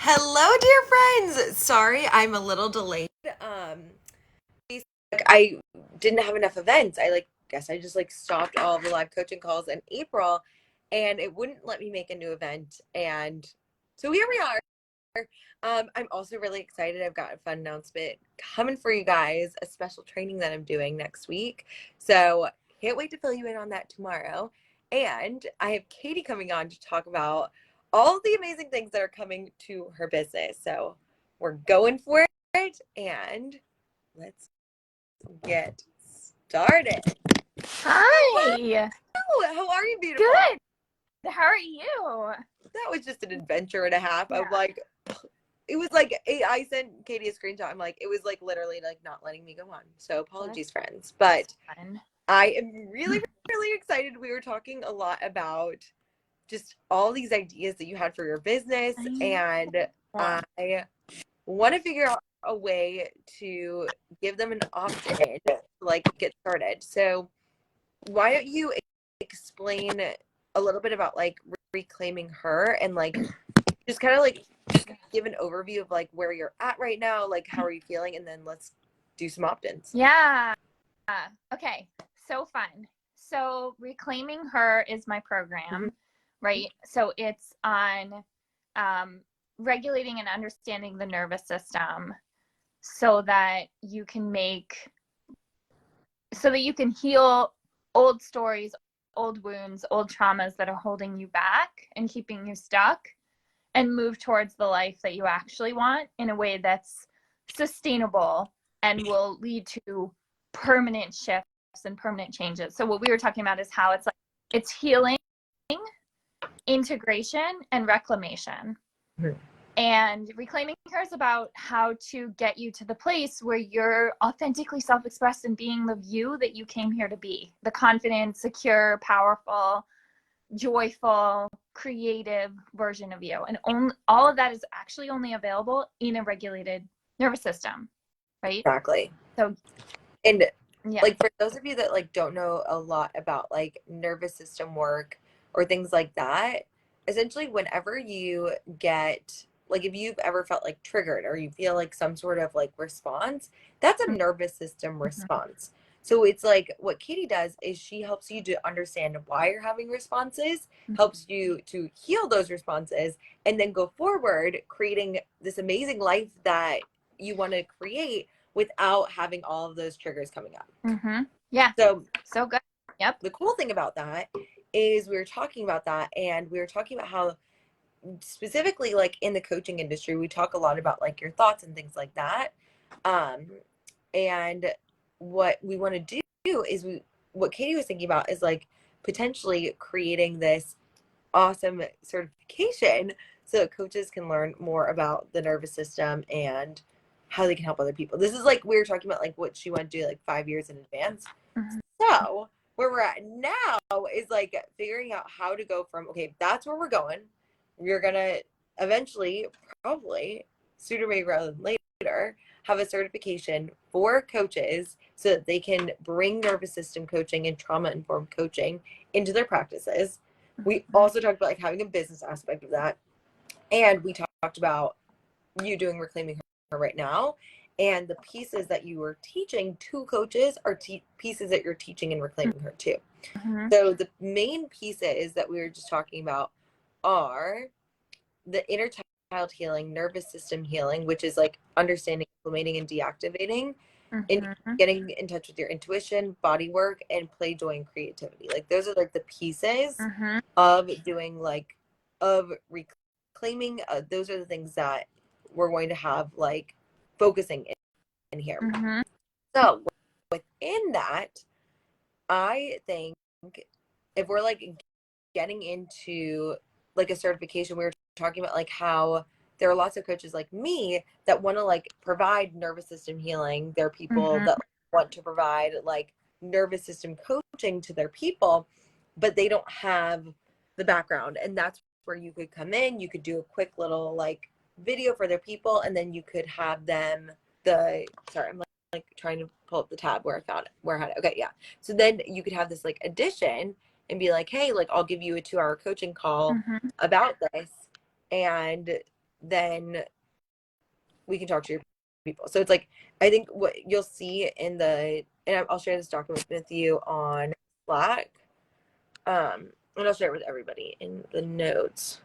Hello, dear friends. Sorry, I'm a little delayed. I didn't have enough events. Guess I just stopped all of the live coaching calls in April, and it wouldn't let me make a new event. And so here we are. I'm also really excited. I've got a fun announcement coming for you guys, a special training that I'm doing next week. So can't wait to fill you in on that tomorrow. And I have Katie coming on to talk about all the amazing things that are coming to her business. So we're going for it, and let's get started. Hi. How are you, beautiful? Good. How are you? That was just an adventure and a half. Yeah. It was like I sent Katie a screenshot. I'm like, it was like literally like not letting me go on. So apologies, friends. But Fun. I am really, really excited. We were talking a lot about just all these ideas that you had for your business, and I want to figure out a way to give them an opt-in to get started. So why don't you explain a little bit about reclaiming her, and just kind of just give an overview of where you're at right now, how are you feeling, and then let's do some opt-ins. Yeah. Okay. So fun. So Reclaiming Her is my program, right? So it's on regulating and understanding the nervous system so that you can heal old stories, old wounds, old traumas that are holding you back and keeping you stuck, and move towards the life that you actually want in a way that's sustainable and will lead to permanent shifts and permanent changes. So what we were talking about is how it's healing, integration, and reclamation. And Reclaiming Her is about how to get you to the place where you're authentically self-expressed and being the you that you came here to be, the confident, secure, powerful, joyful, creative version of you. And all of that is actually only available in a regulated nervous system, right? Exactly. So, and yeah, for those of you that don't know a lot about nervous system work or things like that, essentially whenever you get if you've ever felt triggered, or you feel some sort of response, that's a nervous system response. So it's what Katie does is she helps you to understand why you're having responses, helps you to heal those responses, and then go forward creating this amazing life that you want to create without having all of those triggers coming up. Yeah. So good. Yep. The cool thing about that is we were talking about that, and we were talking about how specifically in the coaching industry, we talk a lot about your thoughts and things like that. And what we want to do is what Katie was thinking about is potentially creating this awesome certification so that coaches can learn more about the nervous system and how they can help other people. This is we were talking about what she wanted to do 5 years in advance. So where we're at now is figuring out how to go from, okay, that's where we're going. We're gonna eventually, probably sooner maybe rather than later, have a certification for coaches so that they can bring nervous system coaching and trauma-informed coaching into their practices. We also talked about having a business aspect of that, and we talked about you doing Reclaiming Her right now, and the pieces that you were teaching to coaches are pieces that you're teaching in Reclaiming Her too. So the main pieces that we were just talking about are the inner child healing, nervous system healing, which is understanding, implementing, and deactivating, and getting in touch with your intuition, body work, and play, joy, and creativity. Those are the pieces of doing of reclaiming. Those are the things that we're going to have focusing in here. So within that, I think if we're getting into a certification, we were talking about how there are lots of coaches like me that want to provide nervous system healing. There are people that want to provide nervous system coaching to their people, but they don't have the background. And that's where you could come in. You could do a quick little video for their people, and then you could have them I'm trying to pull up the tab where I had it. Okay, yeah. So then you could have this addition and be hey, I'll give you a 2-hour coaching call about this, and then we can talk to your people. So it's like, I think what you'll see in the, and I'll share this document with you on Slack, and I'll share it with everybody in the notes,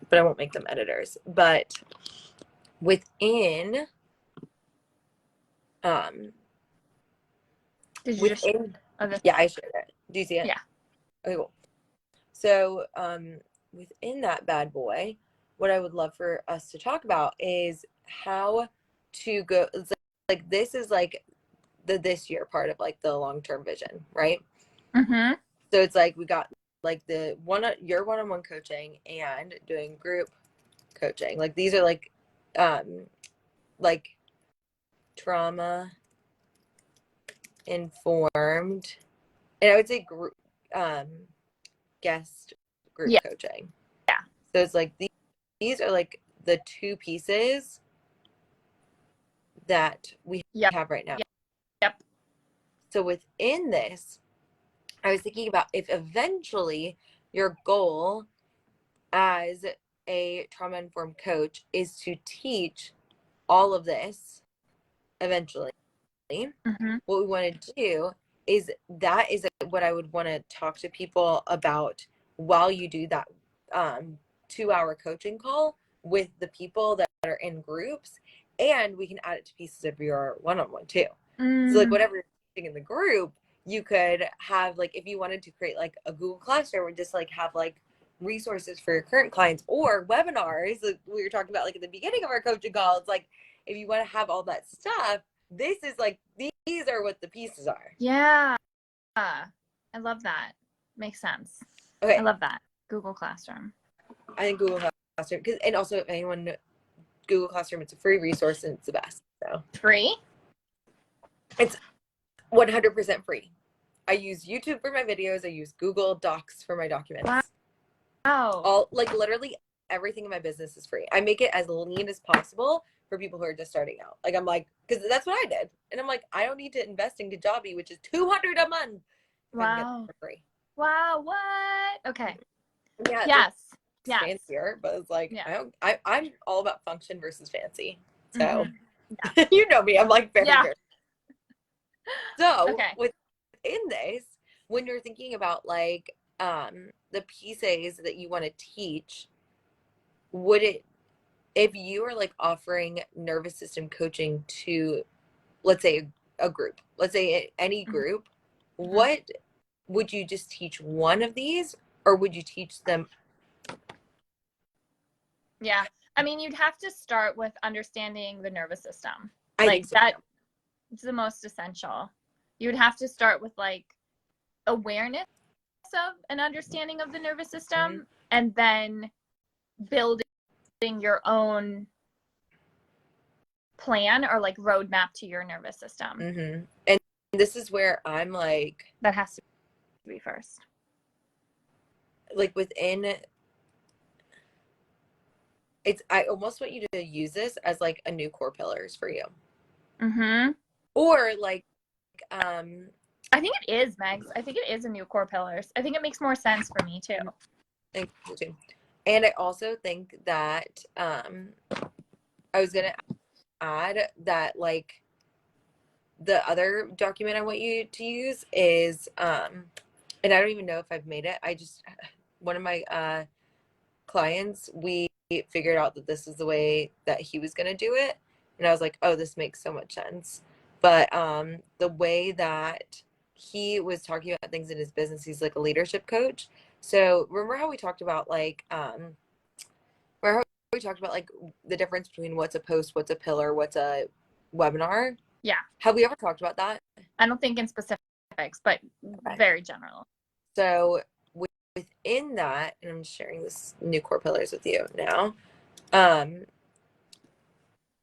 but I won't make them editors. But within, Did you within, yeah, I shared it. Do you see it? Yeah. Okay, cool. So, within that bad boy, what I would love for us to talk about is how to go. It's like this is like the this year part of like the long-term vision, right? Mm-hmm. So it's like we got like the your one-on-one coaching and doing group coaching. Like these are like trauma informed, and I would say group guest group coaching. Yeah. So it's like these are like the two pieces that we have right now. Yep. So within this, I was thinking about if eventually your goal as a trauma informed coach is to teach all of this eventually. Mm-hmm. What we want to do is that is what I would want to talk to people about while you do that 2-hour coaching call with the people that are in groups, and we can add it to pieces of your one-on-one too. So like whatever you're teaching in the group, you could have like, if you wanted to create like a Google Classroom and just like have like resources for your current clients or webinars like we were talking about like at the beginning of our coaching call. It's like if you want to have all that stuff, this is like these are what the pieces are. Yeah. I love that. Makes sense. Okay. I love that. Google Classroom. I think Google Classroom, and also if anyone, Google Classroom, it's a free resource and it's the best. So free? It's 100% free. I use YouTube for my videos. I use Google Docs for my documents. Wow. All like literally everything in my business is free. I make it as lean as possible for people who are just starting out. Like I'm like, because that's what I did, and I'm like, I don't need to invest in Kajabi, which is $200 a month. Wow. For free. Wow. What? Okay. Yeah. Yes. Yes. Fancier, but it's like I'm all about function versus fancy. So you know me, I'm like very very. So within this, when you're thinking about like the pieces that you want to teach, would it, if you are like offering nervous system coaching to, let's say a group, let's say any group, what would you just teach one of these, or would you teach them? Yeah. I mean, you'd have to start with understanding the nervous system. I like think so. That's the most essential. You would have to start with like awareness of an understanding of the nervous system, and then building your own plan or like roadmap to your nervous system. And this is where I'm like, that has to be first. Like within it's, I almost want you to use this as like a new core pillars for you. Or like I think it is, Megs. I think it is a new core pillars. I think it makes more sense for me too. Thank you too. And I also think that I was gonna add that like the other document I want you to use is and I don't even know if I've made it. I just, one of my clients, we figured out that this is the way that he was gonna do it, and I was like, oh, this makes so much sense. But the way that he was talking about things in his business, he's like a leadership coach. So remember how we talked about like remember how we talked about like the difference between what's a post, what's a pillar, what's a webinar? Yeah. Have we ever talked about that? I don't think in specifics, but very general. So within that, and I'm sharing this new core pillars with you now.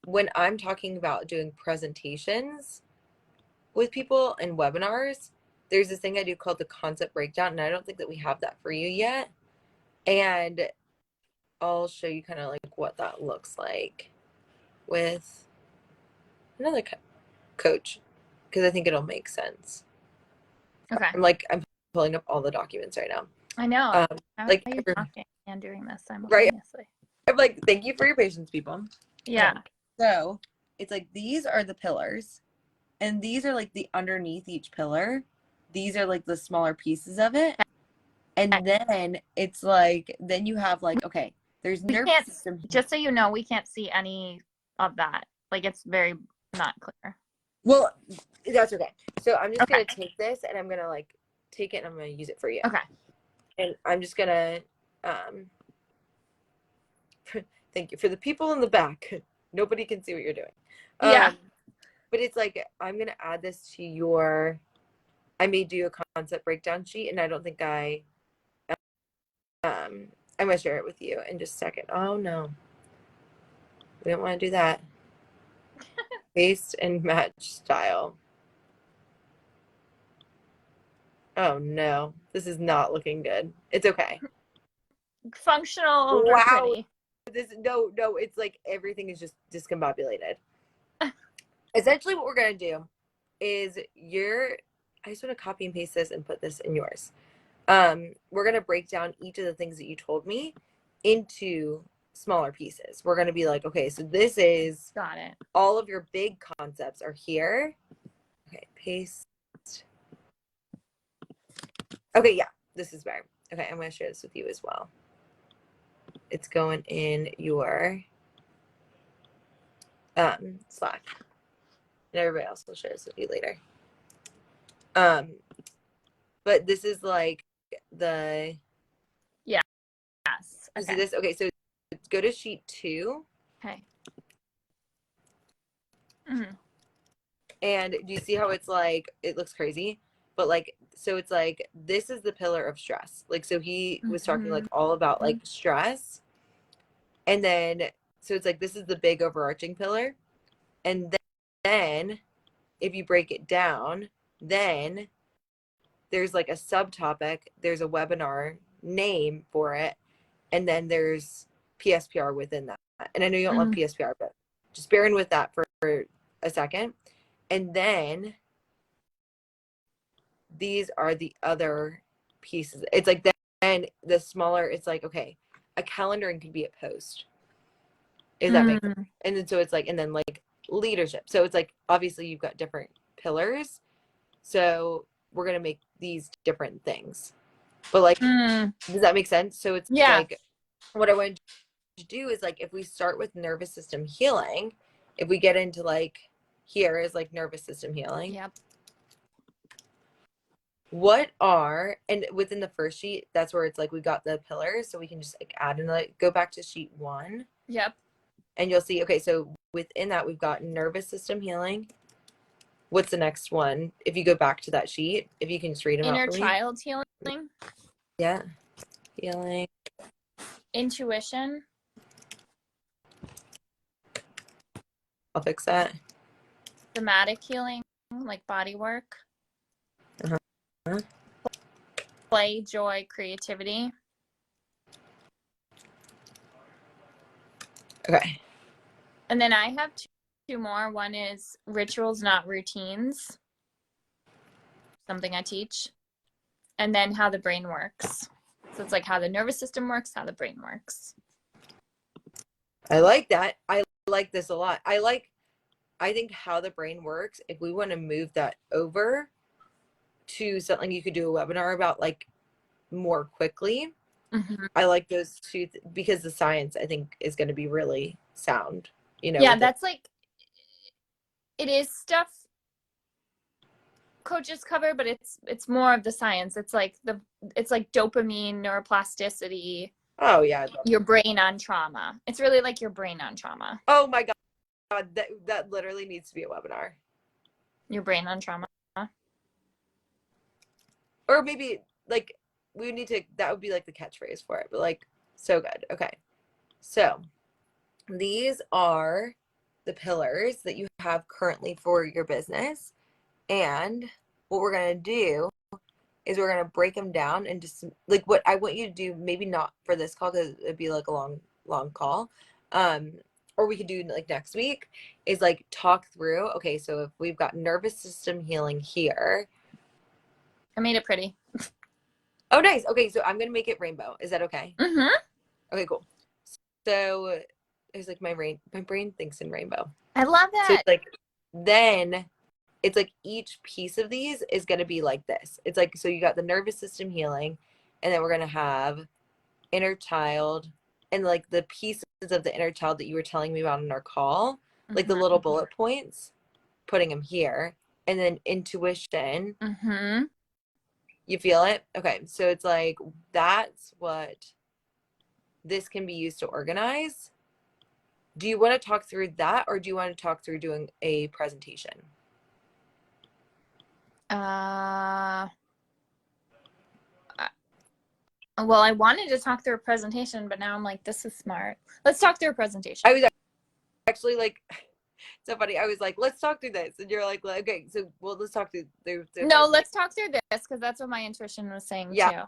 When I'm talking about doing presentations with people and webinars, there's this thing I do called the concept breakdown, and I don't think that we have that for you yet. And I'll show you kind of like what that looks like with another coach, because I think it'll make sense. Okay. I'm pulling up all the documents right now. I know. Like you're talking and doing this simultaneously. Right. like, thank you for your patience, people. Yeah. So it's like, these are the pillars, and these are like the underneath each pillar. These are like the smaller pieces of it. And then it's like, then you have like, okay, there's We nervous can't, system. just so you know, we can't see any of that. Like, it's very not clear. Well, that's okay. So I'm just Okay. gonna take this and I'm gonna like take it and I'm gonna use it for you. Okay. And I'm just gonna thank you. For the people in the back, nobody can see what you're doing. Yeah. But it's like, I'm gonna add this to your, I made you a concept breakdown sheet, and I don't think I'm gonna share it with you in just a second. Oh no, we don't want to do that. Paste and match style. Oh no, this is not looking good. It's okay. Functional over Wow. pretty. This no, it's like everything is just discombobulated. Essentially what we're gonna do is I just want to copy and paste this and put this in yours. We're gonna break down each of the things that you told me into smaller pieces. We're gonna be like, okay, so this is, got it. All of your big concepts are here. Okay, paste. Okay, yeah, this is better. Okay, I'm gonna share this with you as well. It's going in your Slack. And everybody else will share this with you later. But this is like the, yes. You see Okay. this? Okay, so go to sheet 2. Okay. Mm-hmm. And do you see how it's like, it looks crazy, but like, so it's like, this is the pillar of stress. Like, so he was talking like all about like stress. And then, so it's like, this is the big overarching pillar. And then if you break it down, then there's like a subtopic, there's a webinar name for it. And then there's PSPR within that. And I know you don't love PSPR, but just bear in with that for a second. And then these are the other pieces. It's like, then the smaller, it's like, okay, a calendaring could be a post. Does that make sense? And then so it's like, and then like leadership. So it's like, obviously you've got different pillars. So we're going to make these different things. But like, does that make sense? So it's like, what I want to do is like, if we start with nervous system healing, if we get into like, here is like nervous system healing. Yep. What are, and within the first sheet, that's where it's like, we got the pillars, so we can just like add in, like, go back to sheet 1. Yep. And you'll see, okay, so within that, we've got nervous system healing. What's the next one? If you go back to that sheet, if you can just read them out for me. Inner child healing. Yeah. Healing. Intuition. I'll fix that. Somatic healing, like body work. Uh-huh. Play, joy, creativity. Okay. And then I have two more. One is rituals, not routines. Something I teach. And then how the brain works. So it's like how the nervous system works, how the brain works. I like that. I like this a lot. I think how the brain works, if we want to move that over to something you could do a webinar about like more quickly, I like those two because the science, I think, is going to be really sound, you know. Yeah, that's like, it is stuff coaches cover, but it's more of the science. It's like dopamine, neuroplasticity. Oh yeah. Your brain on trauma. It's really like your brain on trauma. Oh my God, that literally needs to be a webinar. Your brain on trauma. Or maybe like we need to, that would be like the catchphrase for it, but like, so good. Okay. So these are the pillars that you have currently for your business. And what we're going to do is we're going to break them down and just like what I want you to do, maybe not for this call because it'd be like a long call. Or we could do like next week is like talk through, okay, so if we've got nervous system healing here. I made it pretty. Oh, nice. Okay, so I'm going to make it rainbow. Is that okay? Mm-hmm. Okay, cool. So it's like my brain thinks in rainbow. I love So that. it's like, then it's like each piece of these is going to be like this. It's like, so you got the nervous system healing, and then we're going to have inner child, and like the pieces of the inner child that you were telling me about in our call, like the little bullet points, putting them here. And then intuition. You feel it? Okay. So it's like, that's what this can be used to organize. Do you want to talk through that, or do you want to talk through doing a presentation? Well, I wanted to talk through a presentation, but now I'm like, this is smart. Let's talk through a presentation. I was actually like, so funny. I was like, let's talk through this. And you're like, okay, so well, let's talk through No, let's talk through this, because that's what my intuition was saying too.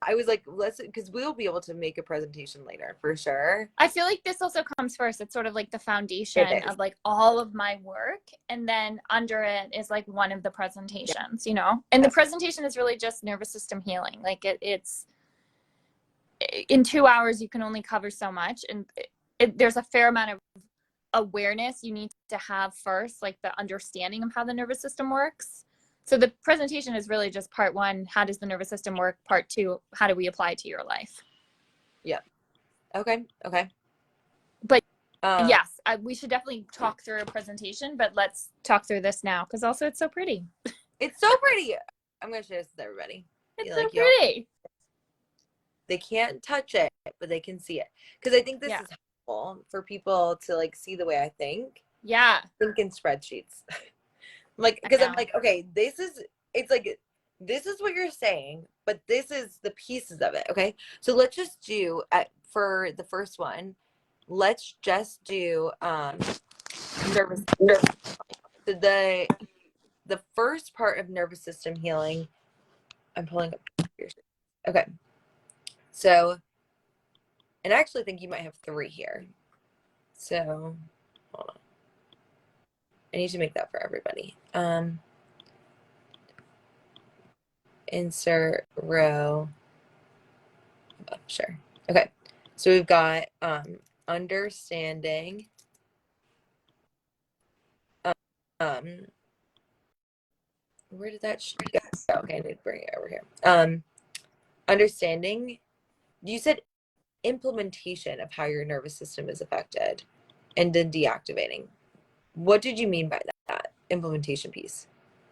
I was like, let's, because we'll be able to make a presentation later for sure. I feel like this also comes first. It's sort of like the foundation of like all of my work. And then under it is like one of the presentations, you know? And the presentation is really just nervous system healing. Like it's in 2 hours, you can only cover so much. And there's a fair amount of awareness you need to have first, like the understanding of how the nervous system works. So the presentation is really just part one, how does the nervous system work? Part two, how do we apply it to your life? Yeah. Okay. But yes, we should definitely talk through a presentation, but let's talk through this now, because also it's so pretty. It's so pretty. I'm going to share this with everybody. It's so pretty. They can't touch it, but they can see it. Because I think this is helpful for people to like see the way I think. Yeah. Think in spreadsheets. Like, because I'm like, okay, it's like, this is what you're saying, but this is the pieces of it. Okay. So let's just do for the first one, let's just do nervous. So the first part of nervous system healing, I'm pulling up here. Okay. So, and I actually think you might have 3 here. So hold on. I need to make that for everybody. Insert row. Oh, sure. Okay. So we've got understanding. Where did that go? Okay, I need to bring it over here. Understanding. You said implementation of how your nervous system is affected, and then deactivating. What did you mean by that implementation piece?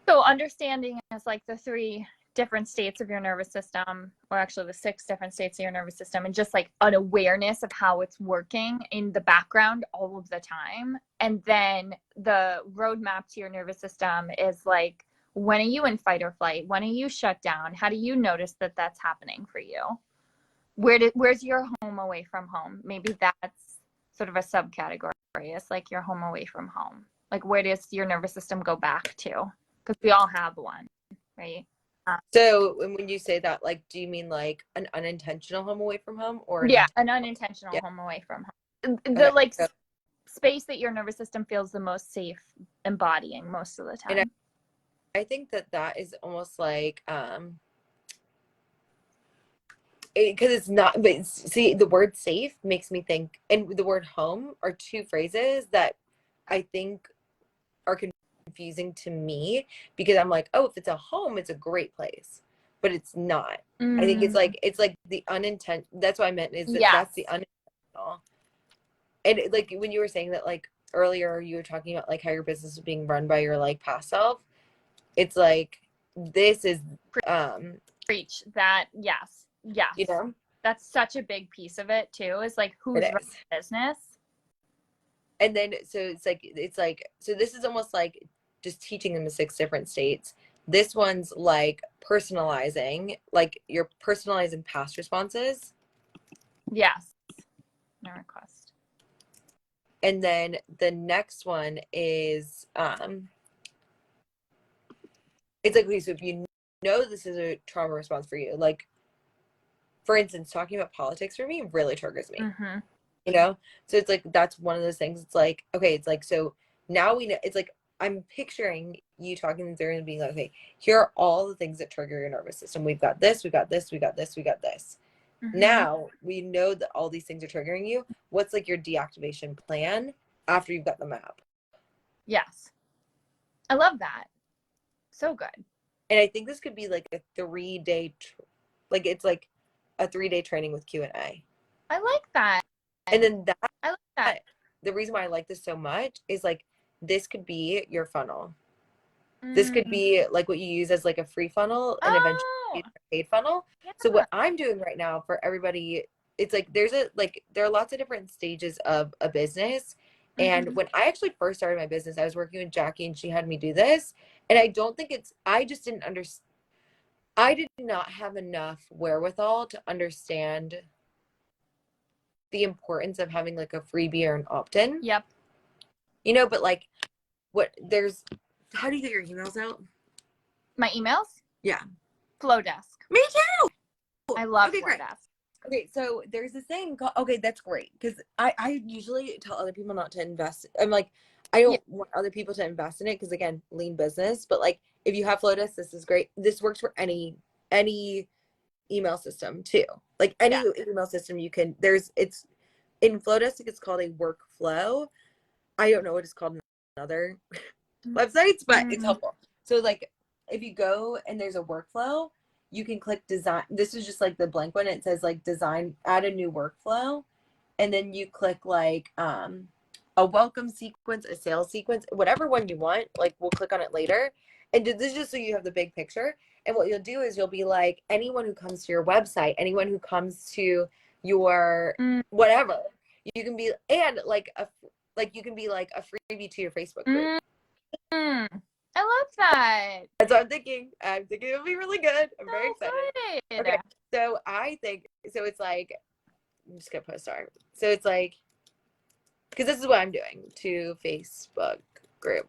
So understanding is like the 3 different states of your nervous system, or actually the 6 different states of your nervous system, and just like an awareness of how it's working in the background all of the time. And then the roadmap to your nervous system is like, when are you in fight or flight? When are you shut down? How do you notice that that's happening for you? Where's your home away from home? Maybe that's sort of a subcategory. It's like your home away from home. Like, where does your nervous system go back to? Because we all have one, right? So when you say that, like, do you mean like an unintentional home away from home, or an unintentional home away from home? The space that your nervous system feels the most safe embodying most of the time. And I think that is almost like because it's not, but see, the word safe makes me think, and the word home are 2 phrases that I think are confusing to me, because I'm like, oh, if it's a home, it's a great place, but it's not. I think it's like the unintentional. That's what I meant, is that's the unintentional. And like when you were saying that, like earlier, you were talking about like how your business is being run by your like past self. It's like, this is preach that. Yes. You know, that's such a big piece of it too, is like, who's running the business. And then so it's like so this is almost like just teaching them the 6 different states. This one's like personalizing, like you're personalizing past responses. Yes. No request. And then the next one is it's like, okay, so if you know this is a trauma response for you, like for instance, talking about politics for me really triggers me. You know, so it's like, that's one of those things. It's like, okay, it's like, so now we know. It's like, I'm picturing you talking through and being like, okay, here are all the things that trigger your nervous system. We've got this, we got this, we got this, we got this. Now we know that all these things are triggering you. What's like your deactivation plan after you've got the map? Yes. I love that. So good. And I think this could be like a 3-day, like it's like a 3-day training with Q&A. I like that. And then I like that. the reason why I like this so much is like, this could be your funnel. This could be like what you use as like a free funnel and eventually a paid funnel. Yeah. So what I'm doing right now for everybody, it's like there are lots of different stages of a business. And when I actually first started my business, I was working with Jackie and she had me do this. And I don't think I just didn't understand. I did not have enough wherewithal to understand the importance of having like a freebie or an opt-in. Yep. But like how do you get your emails out? My emails? Yeah. Flowdesk. Me too. I love Okay, great. Flowdesk. Okay, so there's this thing called, okay, that's great. Because I usually tell other people not to invest. I'm like, I don't want other people to invest in it because again, lean business. But like if you have Flowdesk, this is great. This works for any email system too. Like any email system you can, it's in Flowdesk, it's called a workflow. I don't know what it's called in other websites, but it's helpful. So like if you go and there's a workflow, you can click design. This is just like the blank one. It says like design, add a new workflow. And then you click like a welcome sequence, a sales sequence, whatever one you want. Like we'll click on it later. And this is just so you have the big picture. And what you'll do is you'll be like, anyone who comes to your website, anyone who comes to your whatever, you can be, and like you can be like a freebie to your Facebook group. I love that. That's what I'm thinking. I'm thinking it'll be really good. I'm very excited. Good. Okay, so I think, so it's like, I'm just gonna put a star. So it's like, because this is what I'm doing to Facebook group.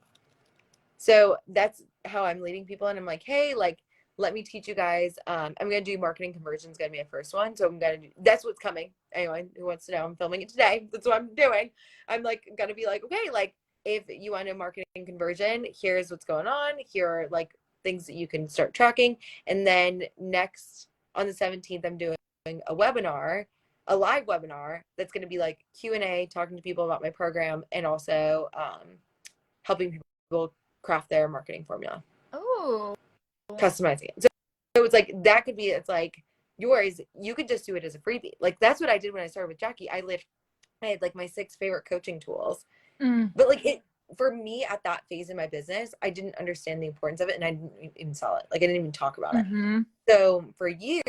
So that's how I'm leading people. And I'm like, hey, like, let me teach you guys. I'm going to do marketing conversions, going to be my first one. So that's what's coming. Anyone who wants to know, I'm filming it today. That's what I'm doing. I'm like, going to be like, okay, like if you want a marketing conversion, here's what's going on. Here are like things that you can start tracking. And then next on the 17th, I'm doing a webinar, a live webinar that's going to be like Q&A, talking to people about my program and also helping people craft their marketing formula. Oh, Customizing it. So it's like, that could be, it's like yours, you could just do it as a freebie. Like that's what I did when I started with Jackie. I had like my 6 favorite coaching tools. But like for me at that phase in my business, I didn't understand the importance of it and I didn't even sell it. Like I didn't even talk about it. So for you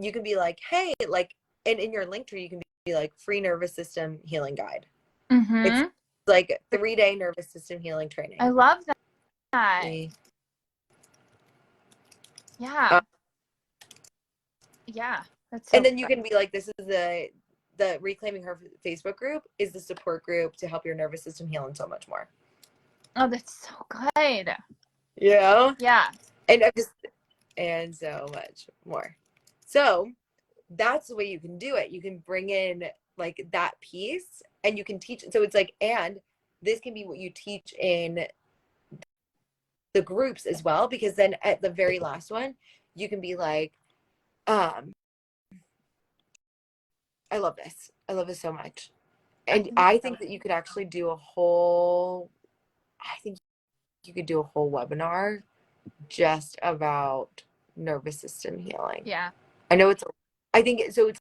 can be like, hey, like, and in your link tree, you can be like free nervous system healing guide. It's like 3-day nervous system healing training. I love that. Yeah. Yeah. That's so and then you can be like, this is the Reclaiming Her Facebook group is the support group to help your nervous system heal and so much more. Oh, that's so good. Yeah. Yeah. And so much more. So that's the way you can do it. You can bring in like that piece and you can teach. So it's like, and this can be what you teach in the groups as well, because then at the very last one, you can be like, I love this. I love this so much. And I think that you could actually do a whole webinar just about nervous system healing. Yeah. I think so. It's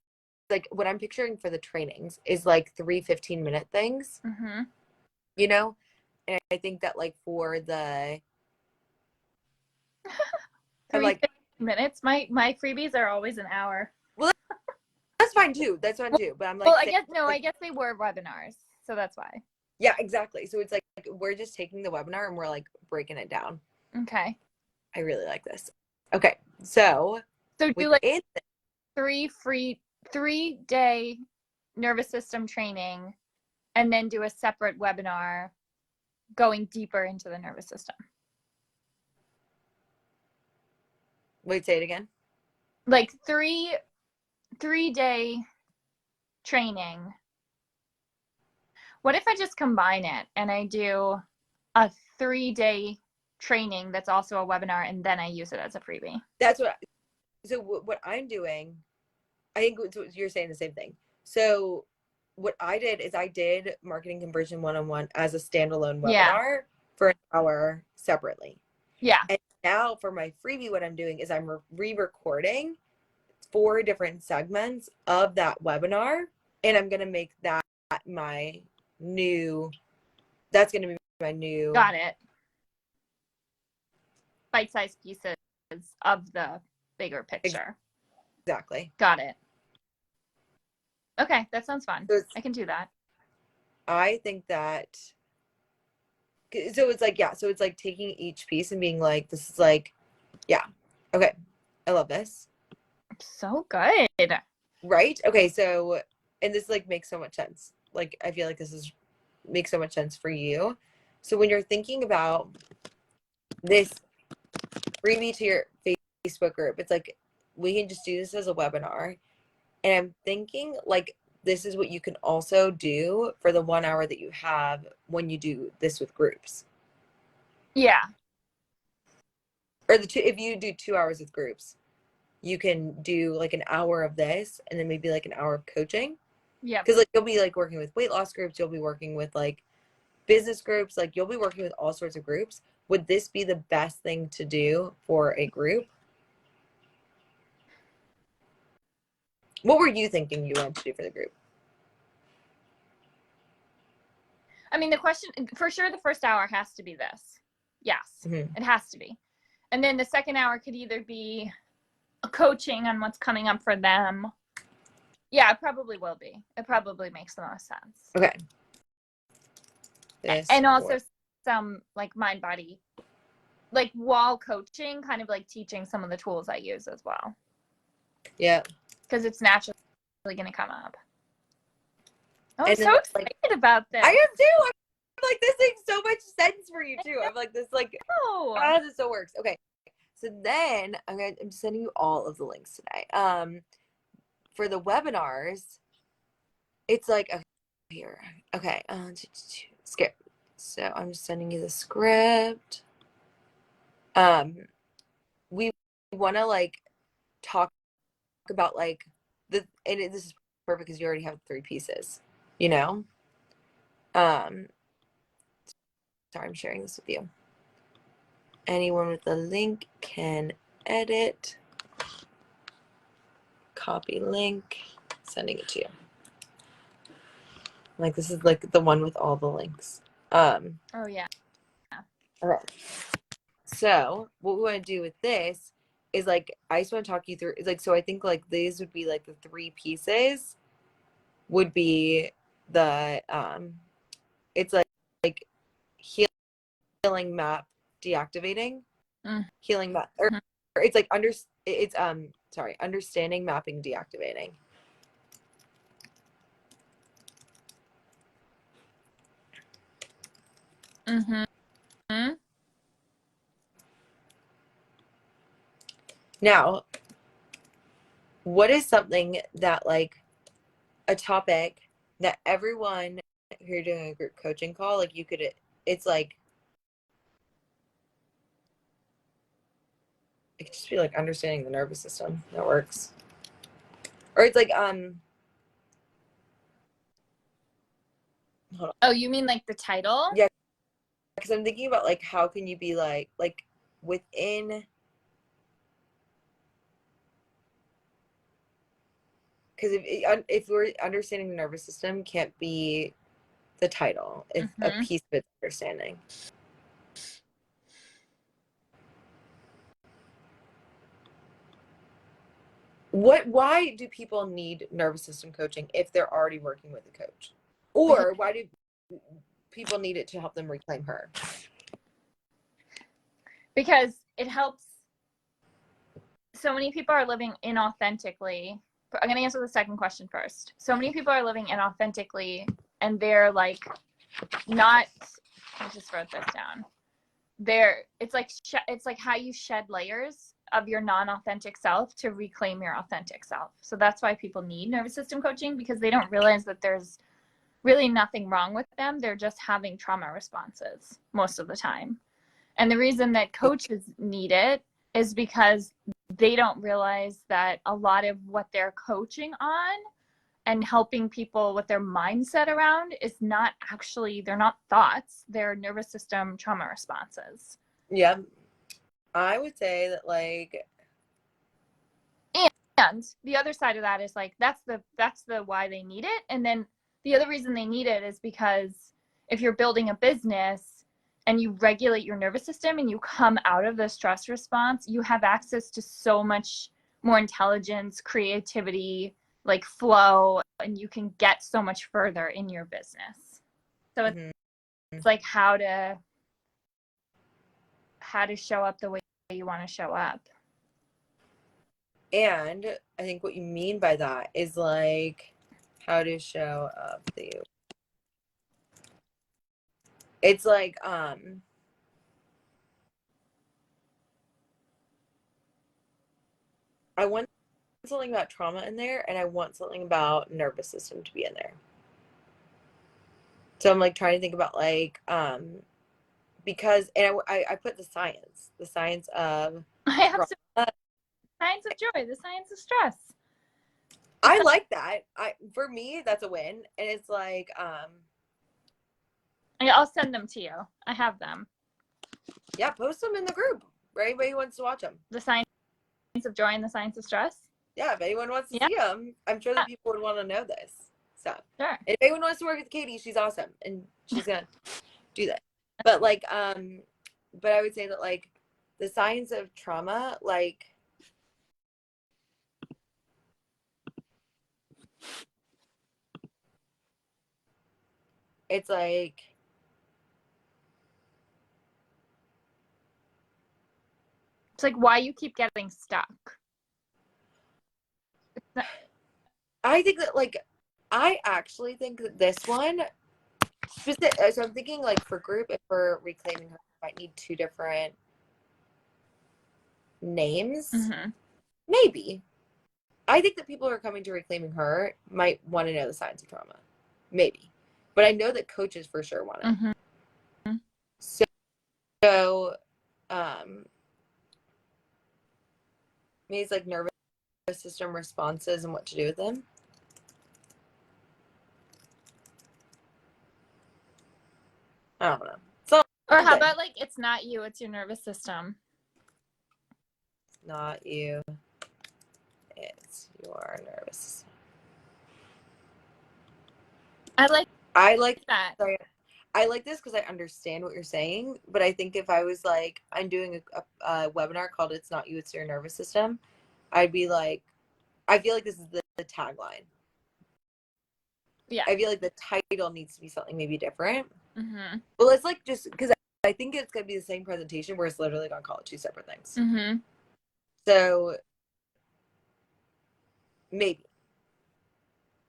like what I'm picturing for the trainings is like 3 15-minute things, and I think that like for the 3 minutes, my freebies are always an hour. Well, that's fine too. But I'm like, well, I guess they were webinars, so that's why. Yeah, exactly. So it's like we're just taking the webinar and we're like breaking it down. Okay. I really like this. Okay, so do like 3-day nervous system training, and then do a separate webinar going deeper into the nervous system. Wait, say it again. Like 3-day training. What if I just combine it and I do a 3-day training that's also a webinar and then I use it as a freebie? So what I'm doing I think you're saying the same thing. So what I did is I did marketing conversion one-on-one as a standalone Yeah. webinar for an hour separately. Yeah. And now for my freebie, what I'm doing is I'm re-recording 4 different segments of that webinar, and I'm going to make that my new, that's going to be my new. Got it. Bite-sized pieces of the bigger picture. Exactly. Got it. Okay, that sounds fun. So I can do that. I think that, so it's like, yeah, so it's like taking each piece and being like, this is like, yeah, okay, I love this. So good. Right? Okay, so, and this like makes so much sense. Like, I feel like this is makes so much sense for you. So when you're thinking about this freebie to your Facebook group, it's like, we can just do this as a webinar. And I'm thinking like, this is what you can also do for the 1 hour that you have when you do this with groups. Yeah. Or if you do 2 hours with groups, you can do like an hour of this and then maybe like an hour of coaching. Yeah. Because like you'll be like working with weight loss groups, you'll be working with like business groups, like you'll be working with all sorts of groups. Would this be the best thing to do for a group? What were you thinking you wanted to do for the group? I mean, the question, for sure, the first hour has to be this. Yes, It has to be. And then the second hour could either be a coaching on what's coming up for them. Yeah, it probably will be. It probably makes the most sense. Okay. And also some like mind body, like while coaching, kind of like teaching some of the tools I use as well. Yeah. Because it's naturally going to come up. Oh, I'm And so then, excited about this. I am too. I'm like, this makes so much sense for you too. I'm like, this like, how this so works. Okay. So then I'm sending you all of the links today. For the webinars, it's like, okay, here. Okay. Skip. So I'm just sending you the script. We want to like talk about like and this is perfect because you already have 3 pieces, you know? Sorry, I'm sharing this with you. Anyone with the link can edit, copy link, sending it to you. Like this is like the one with all the links. Oh yeah. Okay. So what we want to do with this is like, I just want to talk you through, it's like, so I think like these would be like the 3 pieces would be the, it's like healing map deactivating, healing map, or it's like understanding mapping deactivating. Now, what is something that like a topic that everyone who you're doing a group coaching call, like you could, it's like, it could just be like understanding the nervous system. That works. Or it's like, hold on. Oh, you mean like the title? Yeah. Because I'm thinking about like, how can you be like within, because if we're understanding the nervous system can't be the title, it's a piece of its understanding. Why do people need nervous system coaching if they're already working with a coach? Or why do people need it to help them reclaim her? Because it helps. So many people are living inauthentically. I'm going to answer the second question first. So many people are living inauthentically and they're like not, I just wrote this down. It's like how you shed layers of your non-authentic self to reclaim your authentic self. So that's why people need nervous system coaching, because they don't realize that there's really nothing wrong with them. They're just having trauma responses most of the time. And the reason that coaches need it is because they don't realize that a lot of what they're coaching on and helping people with their mindset around is not actually, they're not thoughts, they're nervous system trauma responses. Yeah. I would say that like, and the other side of that is like, that's the why they need it. And then the other reason they need it is because if you're building a business and you regulate your nervous system and you come out of the stress response, you have access to so much more intelligence, creativity, like flow, and you can get so much further in your business. So it's like how to show up the way you want to show up. And I think what you mean by that is like how to show up the, it's like I want something about trauma in there, and I want something about nervous system to be in there. So I'm like trying to think about like because, and I put the science of I have some science of joy, the science of stress. I like that. For me that's a win. And it's like I'll send them to you. I have them. Yeah, post them in the group for anybody who wants to watch them. The science of joy and the science of stress. Yeah, if anyone wants to see them, I'm sure that people would want to know this stuff. Sure. If anyone wants to work with Katie, she's awesome and she's gonna do that. But like but I would say that like the science of trauma, like it's like why you keep getting stuck. I think that like I actually think that this one specific, so I'm thinking like for group, if we're reclaiming her, I might need 2 different names. Maybe. I think that people who are coming to reclaiming her might want to know the signs of trauma. Maybe. But I know that coaches for sure want it. So maybe it's like nervous system responses and what to do with them. I don't know. So, or how about like, it's not you, it's your nervous system. Not you, it's your nervous system. I like that. Sorry. I like this because I understand what you're saying, but I think if I was like, I'm doing a webinar called It's Not You, It's Your Nervous System, I'd be like, I feel like this is the tagline. Yeah. I feel like the title needs to be something maybe different. Well, it's like just because I think it's going to be the same presentation where it's literally going to call it 2 separate things. So maybe.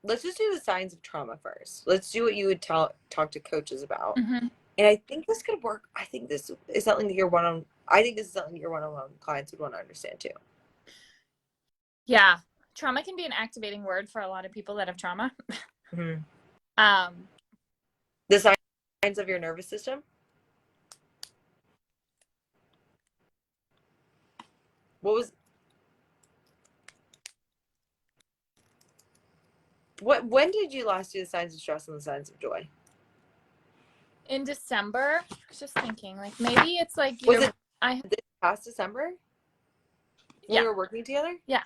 Let's just do the signs of trauma first. Let's do what you would talk to coaches about. And I think this could work. I think this is something that your one-on-one clients would want to understand too. Yeah. Trauma can be an activating word for a lot of people that have trauma. The signs of your nervous system. When did you last do the signs of stress and the signs of joy? In December. I was just thinking, like, maybe it's like this past December? When we were working together? Yeah.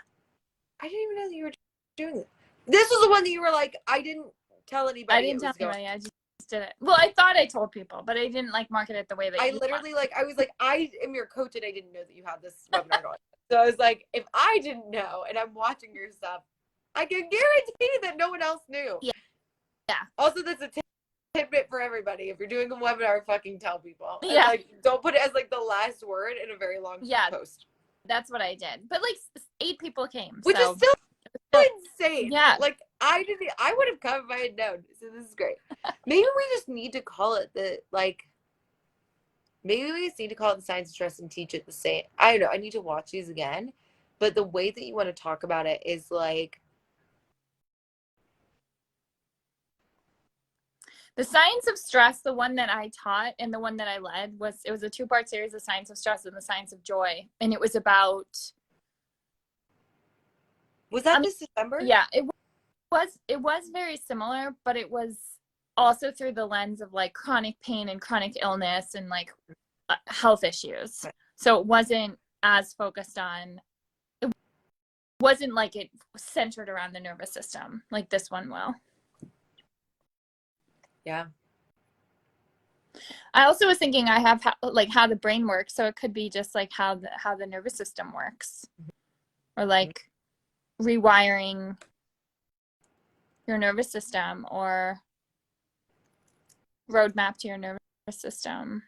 I didn't even know that you were doing this. This was the one that you were like, I didn't tell anybody. I didn't tell anybody. I just did it. Well, I thought I told people, but I didn't like market it the way that I literally like, I was like, I am your coach and I didn't know that you had this webinar going. So I was like, if I didn't know and I'm watching your stuff, I can guarantee that no one else knew. Yeah. Also, that's a tidbit for everybody. If you're doing a webinar, fucking tell people. Yeah. And, like, don't put it as like the last word in a very long post. That's what I did. But like 8 people came. Which is still insane. Yeah. Like I would have come if I had known. So this is great. Maybe we just need to call it maybe we just need to call it the signs of stress and teach it the same. I don't know. I need to watch these again. But the way that you want to talk about it is like the science of stress, the one that I taught and the one that I led was a 2-part series, the science of stress and the science of joy. And it was about Was that I mean, this December? yeah, it was very similar, but it was also through the lens of like chronic pain and chronic illness and like health issues. So it wasn't as focused on, it wasn't like it centered around the nervous system like this one will. Yeah. I also was thinking I have like how the brain works, so it could be just like how the nervous system works, or like rewiring your nervous system, or roadmap to your nervous system.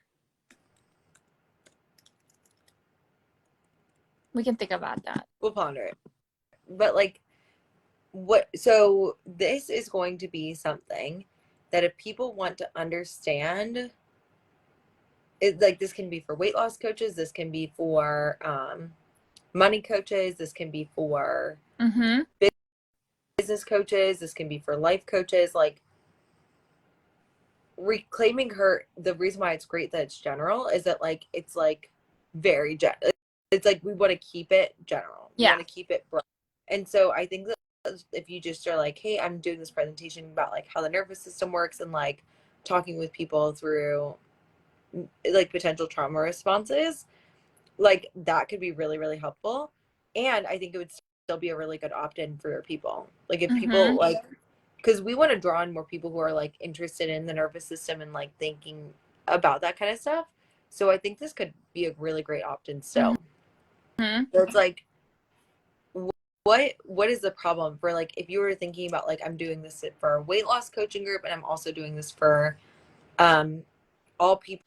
We can think about that. We'll ponder it. But like, so this is going to be something that if people want to understand, it, like this can be for weight loss coaches, this can be for money coaches, this can be for business coaches, this can be for life coaches. Like, reclaiming her, the reason why it's great that it's general is that like it's like very it's like we want to keep it general. We want to keep it broad. And so I think that if you just are like, hey, I'm doing this presentation about like how the nervous system works and like talking with people through like potential trauma responses, like that could be really, really helpful. And I think it would still be a really good opt-in for your people. Like if people like, because we want to draw in more people who are like interested in the nervous system and like thinking about that kind of stuff. So I think this could be a really great opt-in still. So it's like, what is the problem for like if you were thinking about like I'm doing this for a weight loss coaching group and I'm also doing this for all people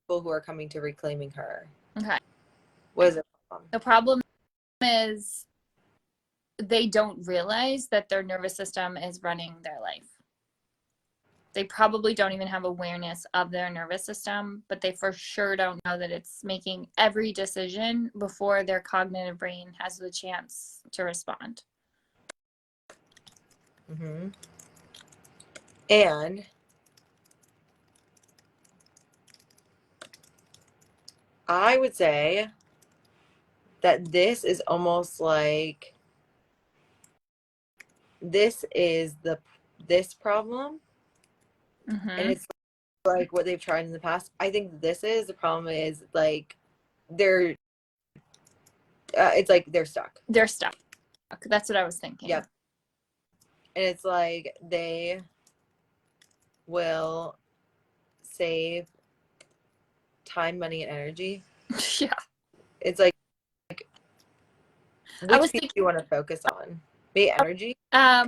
who are coming to Reclaiming Her. Okay. What is the problem? The problem is they don't realize that their nervous system is running their life. They probably don't even have awareness of their nervous system, but they for sure don't know that it's making every decision before their cognitive brain has the chance to respond. And I would say that this is almost like this is this problem, and it's like what they've tried in the past. I think this is the problem is like they're it's like they're stuck. They're stuck. That's what I was thinking. Yep. And it's like they will save time, money, and energy. Yeah. It's like which people do you want to focus on? Maybe energy? I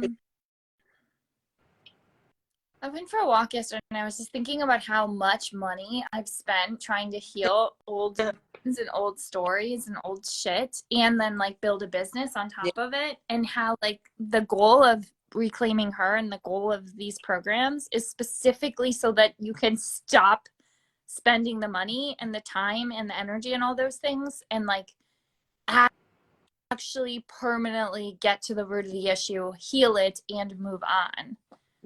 went for a walk yesterday and I was just thinking about how much money I've spent trying to heal old wounds and old stories and old shit, and then like build a business on top of it, and how like the goal of Reclaiming Her and the goal of these programs is specifically so that you can stop spending the money and the time and the energy and all those things, and like actually permanently get to the root of the issue, heal it, and move on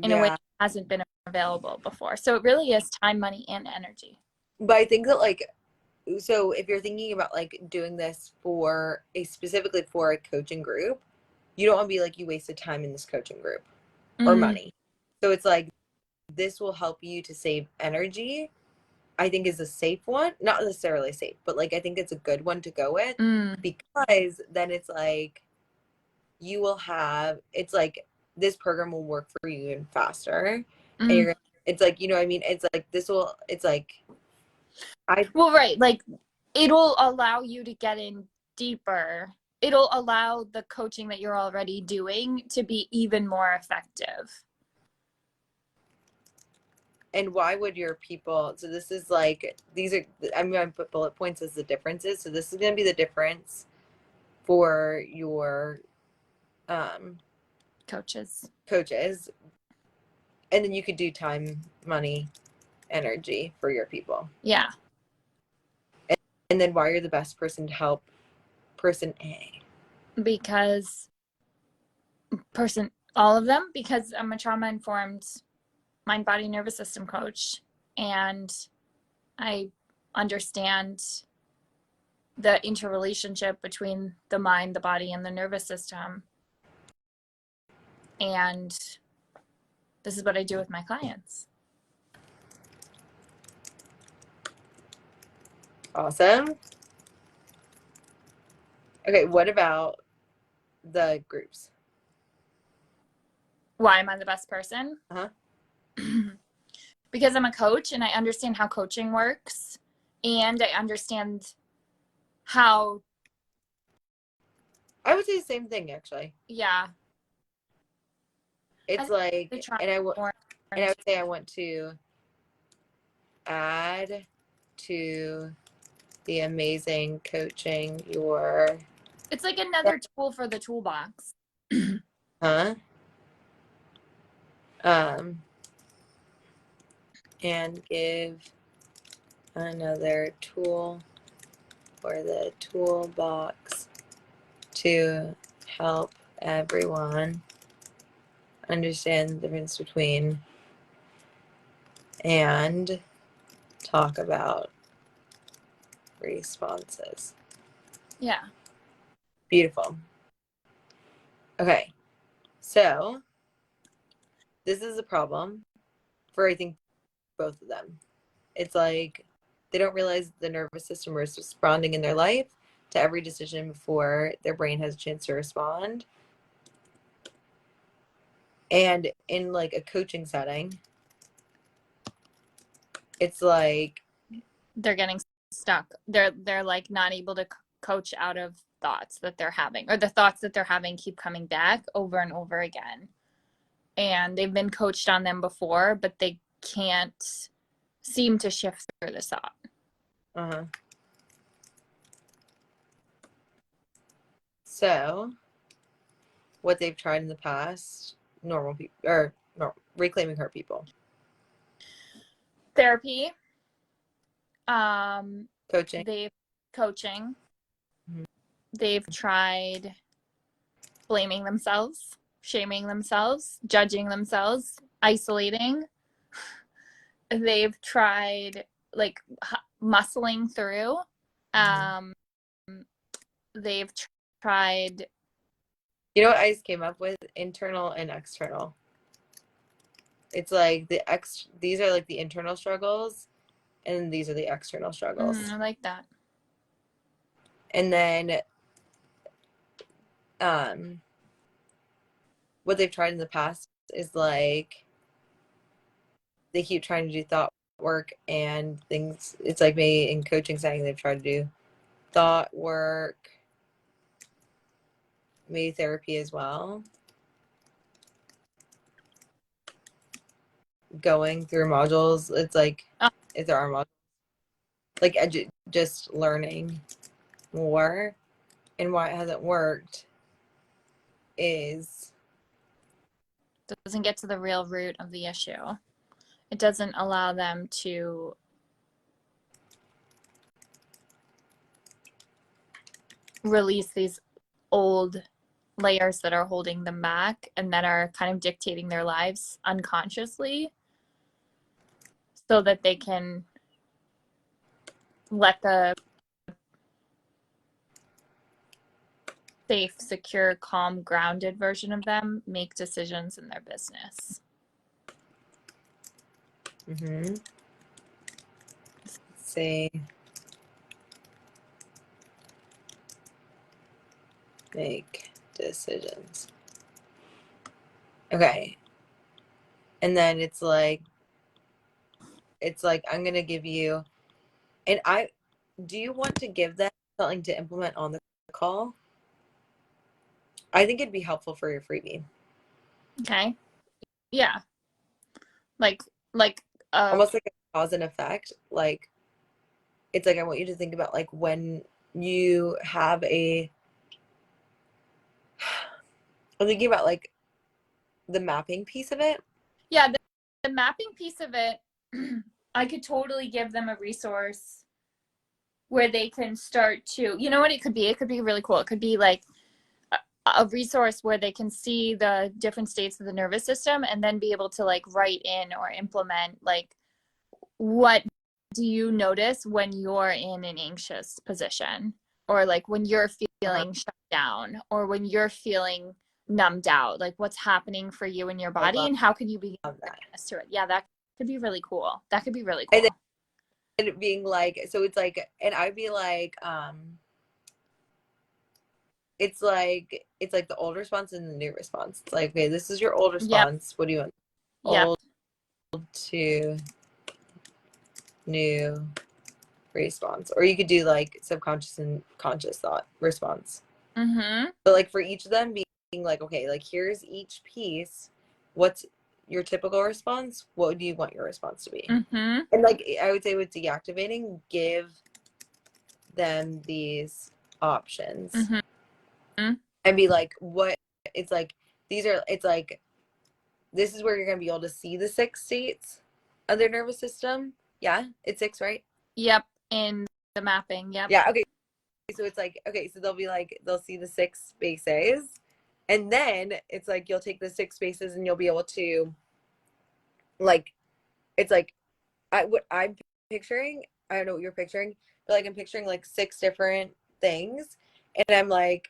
in a way that hasn't been available before. So it really is time, money, and energy. But I think that like, so if you're thinking about like doing this for specifically for a coaching group, you don't want to be like you wasted time in this coaching group or money. So it's like this will help you to save energy. I think is a safe one, not necessarily safe, but like I think it's a good one to go with, because then it's like you will have, it's like this program will work for you even faster, and it's like, you know what I mean, it's like this will, it's like right, like it'll allow you to get in deeper. It'll allow the coaching that you're already doing to be even more effective. And why would your people, so this is like, these are, I'm going to put bullet points as the differences. So this is going to be the difference for your coaches. And then you could do time, money, energy for your people. Yeah. And then why you're the best person to help person A. Because all of them, because I'm a trauma-informed mind, body, nervous system coach, and I understand the interrelationship between the mind, the body, and the nervous system. And this is what I do with my clients. Awesome. Okay, what about the groups? Why am I the best person? Uh-huh. Because I'm a coach and I understand how coaching works, and I understand how. I would say the same thing, actually. Yeah. It's like, and I would say I want to add to the amazing coaching your. It's like another tool for the toolbox. Huh? And give another tool for the toolbox to help everyone understand the difference between and talk about responses. Yeah. Beautiful. Okay, so this is a problem for, I think, both of them. It's like they don't realize the nervous system is responding in their life to every decision before their brain has a chance to respond. And in like a coaching setting, it's like they're getting stuck. They're like not able to coach out of thoughts that they're having, or the thoughts that they're having keep coming back over and over again. And they've been coached on them before, but they can't seem to shift through the thought. uh-huh. So what they've tried in the past, normal people or reclaiming hurt people. Therapy. Coaching. Coaching. Mm-hmm. They've tried blaming themselves, shaming themselves, judging themselves, isolating. They've tried like muscling through. They've tried. You know what I just came up with? Internal and external. It's like these are like the internal struggles, and these are the external struggles. I like that. And then what they've tried in the past is like they keep trying to do thought work and things. It's like maybe in coaching setting they've tried to do thought work, maybe therapy as well. Going through modules, it's like if there are modules, like just learning more. And why it hasn't worked is doesn't get to the real root of the issue. It doesn't allow them to release these old layers that are holding them back and that are kind of dictating their lives unconsciously, so that they can let the safe, secure, calm, grounded version of them make decisions in their business. Say make decisions. Okay. And then it's like I'm gonna give you, and do you want to give them something to implement on the call? I think it'd be helpful for your freebie. Okay. Yeah. Like almost like a cause and effect. Like it's like I want you to think about like when you have I'm thinking about like the mapping piece of it. Yeah, the mapping piece of it, I could totally give them a resource where they can start to, you know what it could be? It could be really cool. It could be like a resource where they can see the different states of the nervous system and then be able to like write in or implement like, what do you notice when you're in an anxious position, or like when you're feeling shut down, or when you're feeling numbed out, like what's happening for you in your body and how can you begin to it. Yeah, that could be really cool. That could be really cool. And it being like, so it's like, and I'd be like, it's like the old response and the new response. It's like, okay, this is your old response. Yep. What do you want? Yep. Old to new response. Or you could do like subconscious and conscious thought response. Mm-hmm. But like for each of them being like, okay, like here's each piece. What's your typical response? What do you want your response to be? Mm-hmm. And like I would say with deactivating, give them these options. Mm-hmm. And be like, what it's like, these are, it's like, this is where you're going to be able to see the 6 states of their nervous system. Yeah, it's 6, right? Yep, in the mapping. Yep. Yeah, okay. So it's like, okay, so they'll be like, they'll see the 6 spaces. And then it's like, you'll take the 6 spaces and you'll be able to, like, it's like, what I'm picturing, I don't know what you're picturing, but like I'm picturing like 6 different things. And I'm like,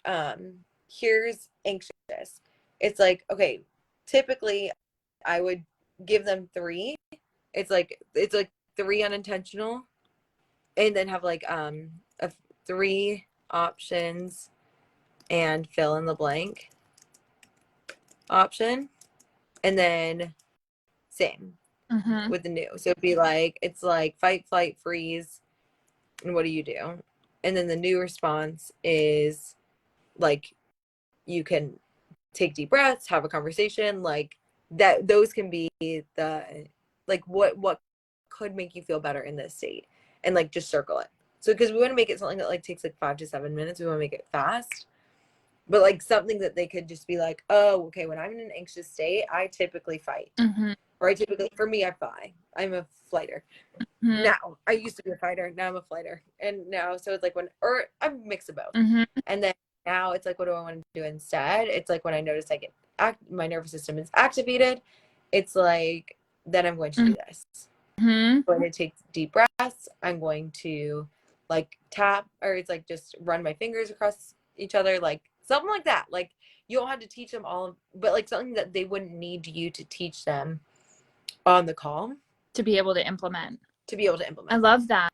here's anxious. It's like, okay, typically I would give them 3. It's like 3 unintentional, and then have like a 3 options and fill in the blank option, and then same with the new. So it'd be like, it's like fight, flight, freeze, and what do you do? And then the new response is like, you can take deep breaths, have a conversation, like that. Those can be the, like, what could make you feel better in this state, and like just circle it. So because we want to make it something that like takes like 5 to 7 minutes, we want to make it fast, but like something that they could just be like, oh, okay, when I'm in an anxious state, I typically fight. Or I typically, for me, I fly. I'm a fighter. Now, I used to be a fighter. Now I'm a fighter. And now, so it's like when, or I'm a mix of both. And then now it's like, what do I want to do instead? It's like when I notice I get, my nervous system is activated, it's like, then I'm going to do this. I'm going to take deep breaths. I'm going to like tap, or it's like just run my fingers across each other, like something like that. Like you don't have to teach them all, but like something that they wouldn't need you to teach them on the call to be able to implement. I love that.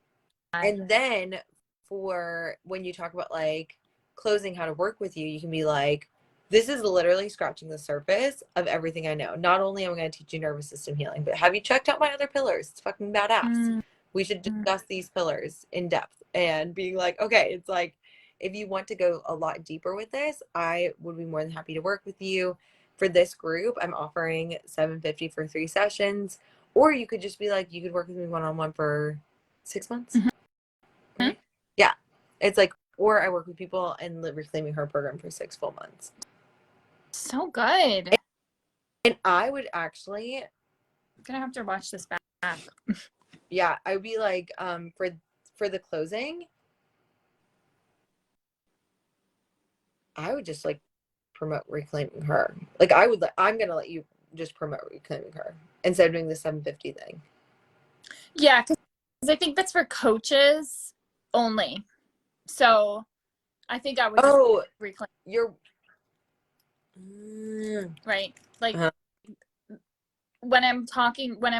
And then for when you talk about like closing how to work with you, you can be like, this is literally scratching the surface of everything I know. Not only am I going to teach you nervous system healing, but have you checked out my other pillars? It's fucking badass. We should discuss these pillars in depth, and being like, okay, it's like, if you want to go a lot deeper with this, I would be more than happy to work with you. For this group, I'm offering $750 for 3 sessions, or you could just be like, you could work with me one-on-one for 6 months. Okay. Yeah. It's like, or I work with people in the Reclaiming Her program for 6 full months. So good. And I would actually, I'm gonna have to watch this back. Yeah, I would be like, for the closing, I would just like promote Reclaiming Her. Like I'm gonna let you just promote Reclaiming Her instead of doing the 750 thing. Yeah, because I think that's for coaches only. So I think I would just reclaim. You're right. Like when I'm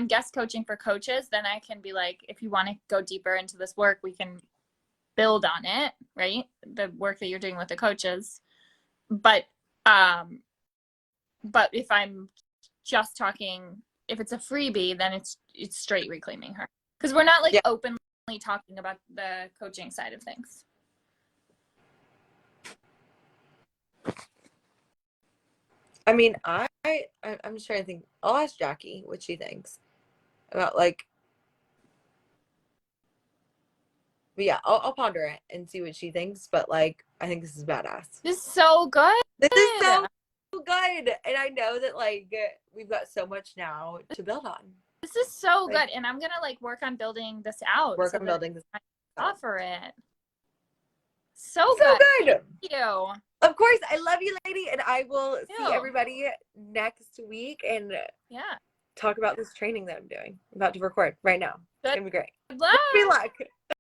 guest coaching for coaches, then I can be like, if you want to go deeper into this work, we can build on it, right? The work that you're doing with the coaches. But if I'm just talking, if it's a freebie, then it's straight Reclaiming Her. Because we're not like openly talking about the coaching side of things. I mean, I'm just trying to think. I'll ask Jackie what she thinks about like, but yeah, I'll ponder it and see what she thinks. But like, I think this is badass. This is so good. This is so good. And I know that like we've got so much now to build on. This is so good. And I'm gonna like work on building this out. Building this out. Offer it. So good. Thank you. Of course. I love you, lady. And I will see everybody next week and talk about this training that I'm doing. I'm about to record right now. It's gonna be great. Good luck. Good luck.